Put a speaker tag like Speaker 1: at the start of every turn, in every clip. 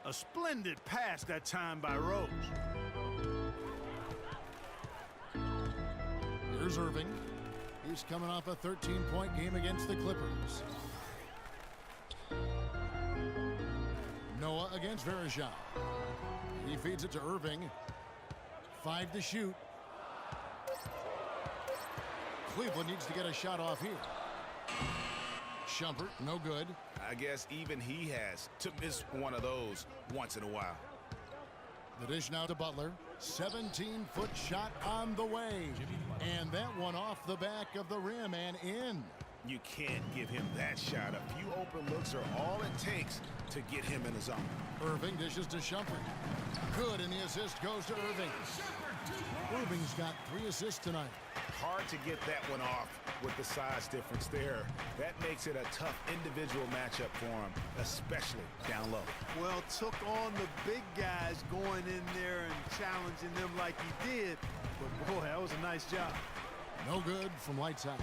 Speaker 1: A splendid pass that time by Rose.
Speaker 2: Here's Irving. He's coming off a 13-point game against the Clippers. Noah against Varejao. He feeds it to Irving. 5 to shoot. Cleveland needs to get a shot off here. Shumpert, no good.
Speaker 3: I guess even he has to miss one of those once in a while.
Speaker 2: The dish now to Butler. 17-foot shot on the way. And that one off the back of the rim and in.
Speaker 3: You can't give him that shot. A few open looks are all it takes to get him in the zone.
Speaker 2: Irving dishes to Shumpert. Good, and the assist goes to Irving. Irving's got 3 assists tonight.
Speaker 3: Hard to get that one off with the size difference there. That makes it a tough individual matchup for him, especially down low.
Speaker 1: Well, took on the big guys going in there and challenging them like he did. But, boy, that was a nice job.
Speaker 2: No good from lights out.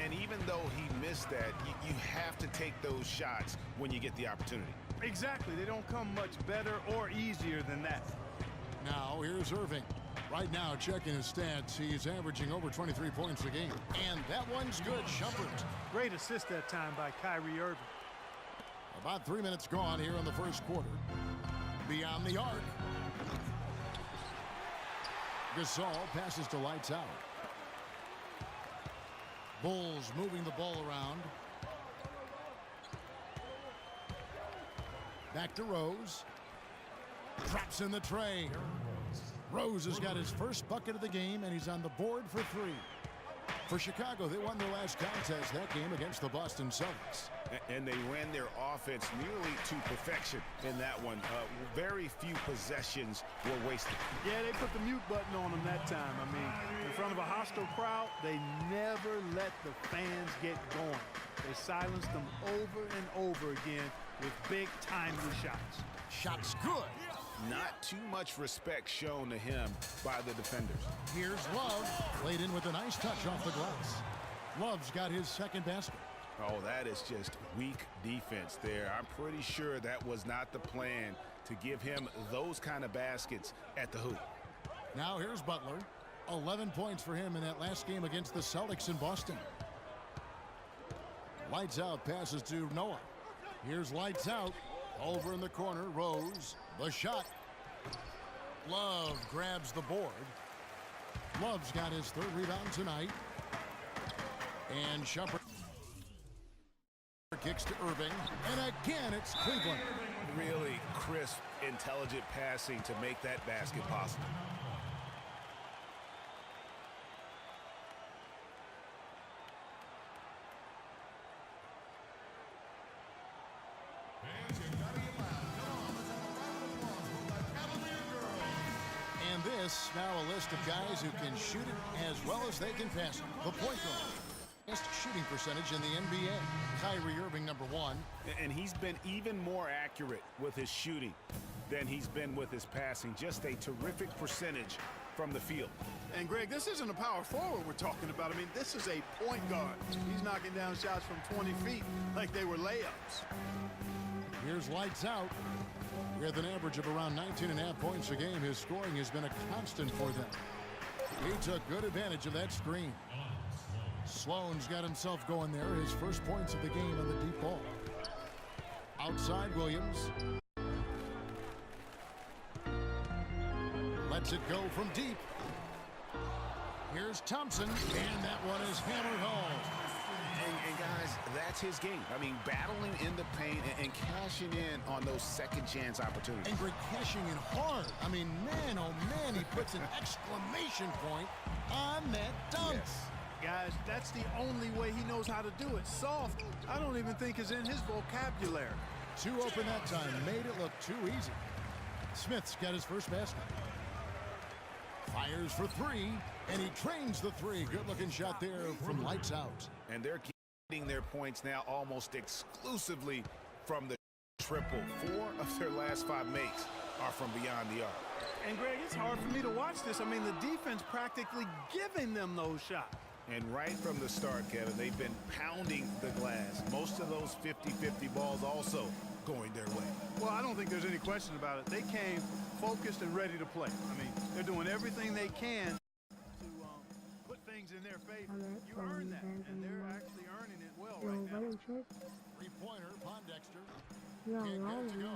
Speaker 3: And even though he missed that, you have to take those shots when you get the opportunity.
Speaker 1: Exactly. They don't come much better or easier than that.
Speaker 2: Now, here's Irving. Right now, checking his stats, he's averaging over 23 points a game. And that one's good. Shumpert.
Speaker 1: Great assist that time by Kyrie Irving.
Speaker 2: About 3 minutes gone here in the first quarter. Beyond the arc. Gasol passes to lights out. Bulls moving the ball around. Back to Rose. Drops in the tray. Rose has got his first bucket of the game, and he's on the board for 3. For Chicago, they won their last contest, that game against the Boston Celtics.
Speaker 3: And they ran their offense nearly to perfection in that one. Very few possessions were wasted.
Speaker 1: Yeah, they put the mute button on them that time. I mean, in front of a hostile crowd, they never let the fans get going. They silenced them over and over again with big, timely shots.
Speaker 2: Shot's good.
Speaker 3: Not too much respect shown to him by the defenders.
Speaker 2: Here's Love. Played in with a nice touch off the glass. Love's got his second basket.
Speaker 3: Oh, that is just weak defense there. I'm pretty sure that was not the plan to give him those kind of baskets at the hoop.
Speaker 2: Now here's Butler. 11 points for him in that last game against the Celtics in Boston. Lights out passes to Noah. Here's lights out. Over in the corner, Rose. The shot. Love grabs the board. Love's got his 3rd rebound tonight. And Shumpert kicks to Irving. And again, it's Cleveland.
Speaker 3: Really crisp, intelligent passing to make that basket possible.
Speaker 2: And this now a list of guys who can shoot it as well as they can pass it. The point guard. Best shooting percentage in the NBA. Kyrie Irving, number 1.
Speaker 3: And he's been even more accurate with his shooting than he's been with his passing. Just a terrific percentage from the field.
Speaker 1: And, Greg, this isn't a power forward we're talking about. I mean, this is a point guard. He's knocking down shots from 20 feet like they were layups.
Speaker 2: Here's lights out. With an average of around 19.5 points a game, his scoring has been a constant for them. He took good advantage of that screen. Sloan's got himself going there. His first points of the game on the deep ball. Outside Williams. Lets it go from deep. Here's Thompson, and that one is hammered home.
Speaker 3: And guys, that's his game. I mean, battling in the paint and cashing in on those second chance opportunities.
Speaker 2: And Greg cashing in hard. I mean, man, oh man, he puts an exclamation point on that dunk.
Speaker 3: Yes.
Speaker 1: Guys, that's the only way he knows how to do it. Soft, I don't even think is in his vocabulary.
Speaker 2: 2 open that time, made it look too easy. Smith's got his first basket. Fires for 3, and he trains the 3. Good-looking shot there from lights out.
Speaker 3: And they're getting their points now almost exclusively from the triple. 4 of their last 5 makes are from beyond the arc.
Speaker 1: And, Greg, it's hard for me to watch this. I mean, the defense practically giving them those shots.
Speaker 3: And right from the start, Kevin, they've been pounding the glass. Most of those 50-50 balls also going their way.
Speaker 1: Well, I don't think there's any question about it. They came focused and ready to play. I mean, they're doing everything they can to put things in their favor. You earn that, and they're actually earning it well right now.
Speaker 2: Three-pointer, Pondexter.
Speaker 4: Yeah,
Speaker 2: Can't get it to go.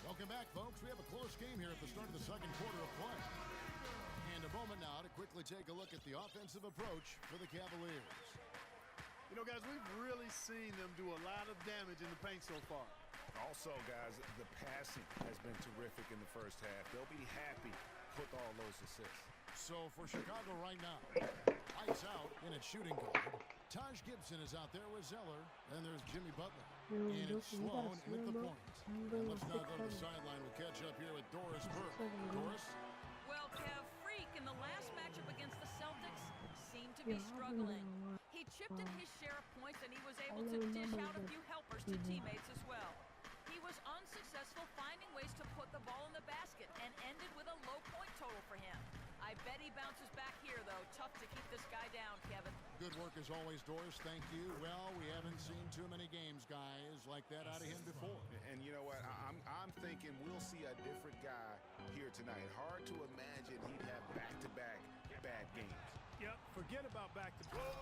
Speaker 2: Welcome back, folks. We have a close game here at the start of the second quarter of play. And a moment now to quickly take a look at the offensive approach for the Cavaliers.
Speaker 1: You know, guys, we've really seen them do a lot of damage in the paint so far.
Speaker 3: Also, guys, the passing has been terrific in the first half. They'll be happy with all those assists.
Speaker 2: So for Chicago right now, lights out in its shooting guard. Taj Gibson is out there with Zeller. And there's Jimmy Butler. And it's Sloan with the points. And let's now go to the sideline. We'll catch up here with Doris Burke. Doris?
Speaker 5: Well, Kev, Freak in the last matchup against the Celtics seemed to be struggling. He chipped in his share of points and he was able to dish out a few helpers to teammates as well. He was unsuccessful finding ways to put the ball in the basket and ended with a low point total for him. I bet he bounces back here, though. Tough to keep this guy down, Kevin.
Speaker 2: Good work as always, Doris. Thank you. Well, we haven't seen too many games, guys, like that out of him before.
Speaker 3: And you know what? I'm thinking we'll see a different guy here tonight. Hard to imagine he'd have back-to-back bad games.
Speaker 1: Yep, forget about back-to-back.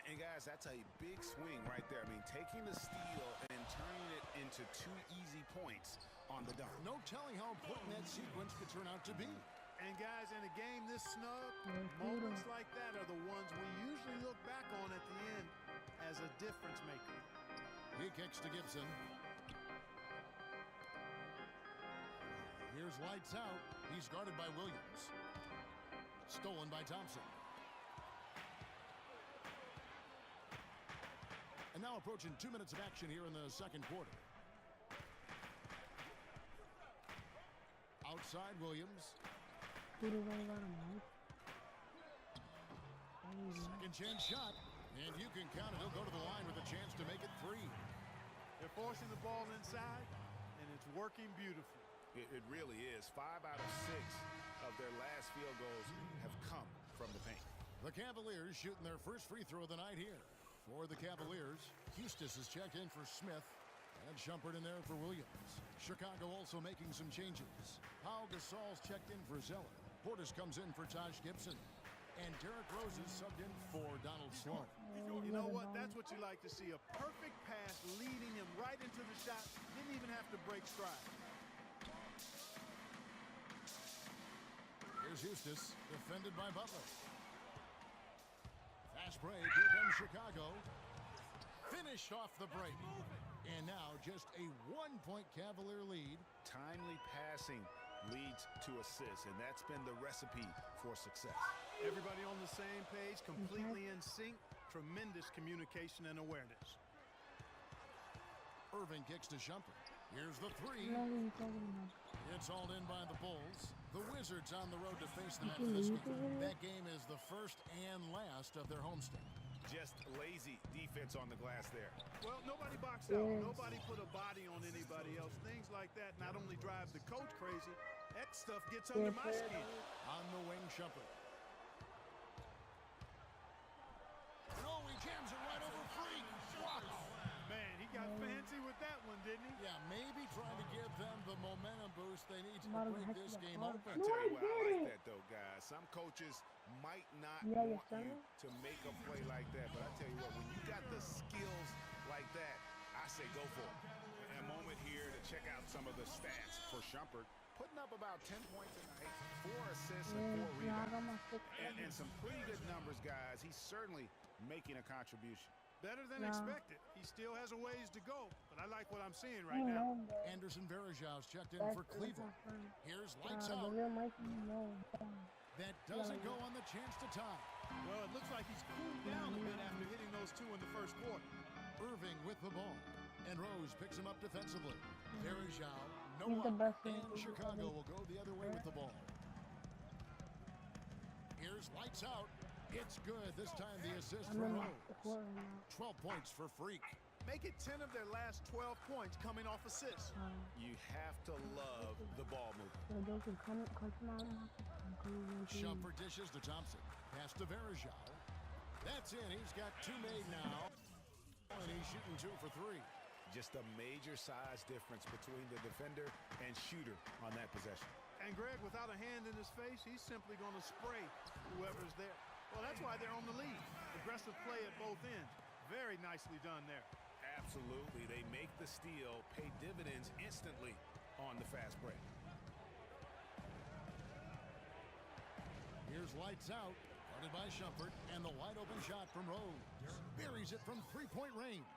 Speaker 3: And guys, that's a big swing right there. I mean, taking the steal and turning it into 2 easy points on the dunk.
Speaker 2: No telling how important that sequence could turn out to be.
Speaker 1: And guys, in a game this snug, moments like that are the ones we usually look back on at the end as a difference maker.
Speaker 2: He kicks to Gibson. Here's lights out. He's guarded by Williams. Stolen by Thompson. And now approaching 2 minutes of action here in the second quarter. Outside Williams. Second chance shot. And you can count it. He'll go to the line with a chance to make it 3.
Speaker 1: They're forcing the ball inside, and it's working beautifully.
Speaker 3: It really is. 5 out of 6 of their last field goals have come from the paint.
Speaker 2: The Cavaliers shooting their first free throw of the night here. For the Cavaliers, Hustis is checked in for Smith. And Shumpert in there for Williams. Chicago also making some changes. Pau Gasol's checked in for Zeller. Portis comes in for Taj Gibson. And Derrick Rose is subbed in for Donald Sloan.
Speaker 1: You know what? That's what you like to see. A perfect pass leading him right into the shot. Didn't even have to break stride.
Speaker 2: Here's Hustis, defended by Butler. Fast break. Here comes Chicago. Finished off the break. And now just a 1-point Cavalier lead.
Speaker 3: Timely passing leads to assists, and that's been the recipe for success.
Speaker 1: Everybody on the same page, completely in sync. Tremendous communication and awareness.
Speaker 2: Irving kicks to Shumpert. Here's the 3. It's hauled in by the Bulls. The Wizards on the road to face them after this game. That game is the first and last of their homestand.
Speaker 3: Just lazy defense on the glass there.
Speaker 1: Well, nobody boxed out. Nobody put a body on anybody else. Things like that not only drive the coach crazy, X stuff gets under my skin.
Speaker 2: On the wing, Shumpert. Oh, he jams it right over Freak. Wow.
Speaker 1: Man, he got fancy with that one, didn't he?
Speaker 2: Yeah, maybe trying to give them the momentum boost they need to break this game open.
Speaker 3: I tell you what, I like that though, guys. Some coaches might not want you to make a play like that, but I tell you what, when you got the skills like that, I say go for it. A moment here to check out some of the stats for Shumpert. Putting up about 10 points tonight, 4 assists and 4 rebounds. And some pretty good numbers, guys. He's certainly making a contribution.
Speaker 1: Better than expected. He still has a ways to go, but I like what I'm seeing right now.
Speaker 2: Anderson Varejão's checked in for Cleveland. Here's lights out. That doesn't go on the chance to tie.
Speaker 1: Well, it looks like he's cooled down a bit after hitting those 2 in the first quarter.
Speaker 2: Irving with the ball. And Rose picks him up defensively. Varejão, no up. And Chicago will go the other way with the ball. Here's lights out. It's good. This time the assist from Rose. 12 points for Freak.
Speaker 1: Make it 10 of their last 12 points coming off assists.
Speaker 3: You have to love the ball movement.
Speaker 2: Shumpert dishes to Thompson. Pass to Varejao. That's in. He's got 2 made now. And he's shooting 2 for 3.
Speaker 3: Just a major size difference between the defender and shooter on that possession.
Speaker 1: And Greg, without a hand in his face, he's simply going to spray whoever's there. Well, that's why they're on the lead. Aggressive play at both ends. Very nicely done there.
Speaker 3: Absolutely. They make the steal pay dividends instantly on the fast break.
Speaker 2: Here's lights out. Guarded by Shumpert. And the wide open shot from Rose. Buries it from 3-point range.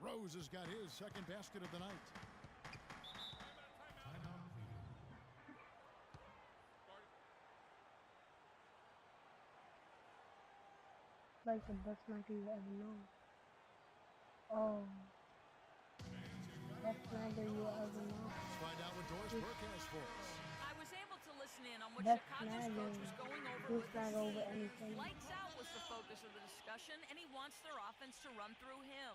Speaker 2: Rose has got his second basket of the night.
Speaker 4: Like the best night you ever known. Oh. Best night that you ever known.
Speaker 2: Let's find out what Doris Burke has for us.
Speaker 5: I was able to listen in on what
Speaker 4: Best
Speaker 5: Chicago's
Speaker 4: night
Speaker 5: coach was going over with
Speaker 4: not
Speaker 5: his
Speaker 4: over
Speaker 5: team.
Speaker 4: anything.
Speaker 5: Lights out was the focus of the discussion, and he wants their offense to run through him.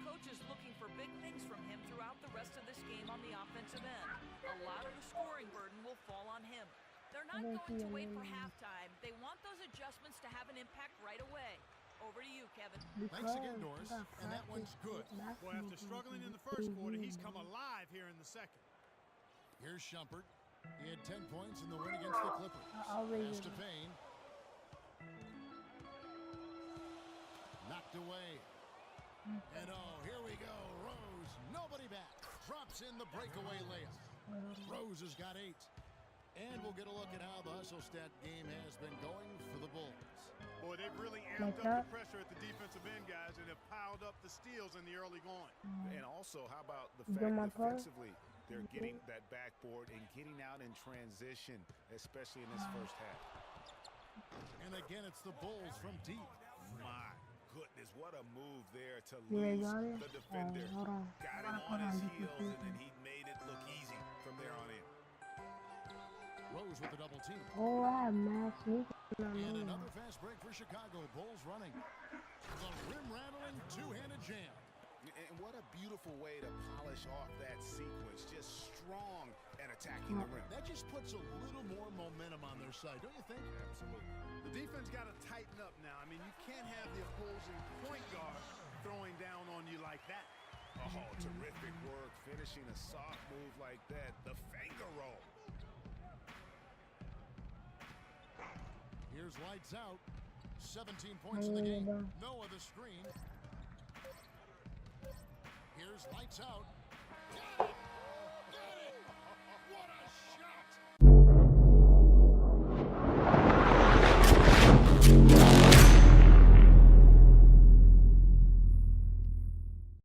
Speaker 5: Coach is looking for big things from him throughout the rest of this game on the offensive end. A lot of the scoring burden will fall on him. They're not going to wait for halftime. They want those adjustments to have an impact right away. Over to you, Kevin.
Speaker 2: Thanks again, Doris. And that one's good.
Speaker 1: Well, after struggling in the first quarter, he's come alive here in the second.
Speaker 2: Here's Shumpert. He had 10 points in the win against the Clippers. Pass to Payne. Knocked away. And oh, here we go. Rose, nobody back. Drops in the breakaway layup. Rose has got 8. And we'll get a look at how the hustle stat game has been going for the Bulls.
Speaker 1: Boy, they've really amped up the pressure at the defensive end, guys, and have piled up the steals in the early going.
Speaker 3: And also, how about the fact defensively, they're getting that backboard and getting out in transition, especially in this first half.
Speaker 2: And again, it's the Bulls from deep.
Speaker 3: My goodness, what a move there to lose the defender. Got him on his heels, and then he made it look easy from there on in.
Speaker 2: Rose with the double team.
Speaker 4: Oh, I have mass sneakers.
Speaker 2: And another fast break for Chicago. Bulls running. The rim-rattling two-handed jam.
Speaker 3: And what a beautiful way to polish off that sequence. Just strong and attacking the rim.
Speaker 2: That just puts a little more momentum on their side, don't you think?
Speaker 3: Absolutely.
Speaker 1: The defense got to tighten up now. I mean, you can't have the opposing point guard throwing down on you like that.
Speaker 3: Oh, terrific work finishing a soft move like that. The finger roll.
Speaker 2: Here's lights out. 17 points in the game. Noah the screen. Here's lights out. Got it! Got it! What a shot!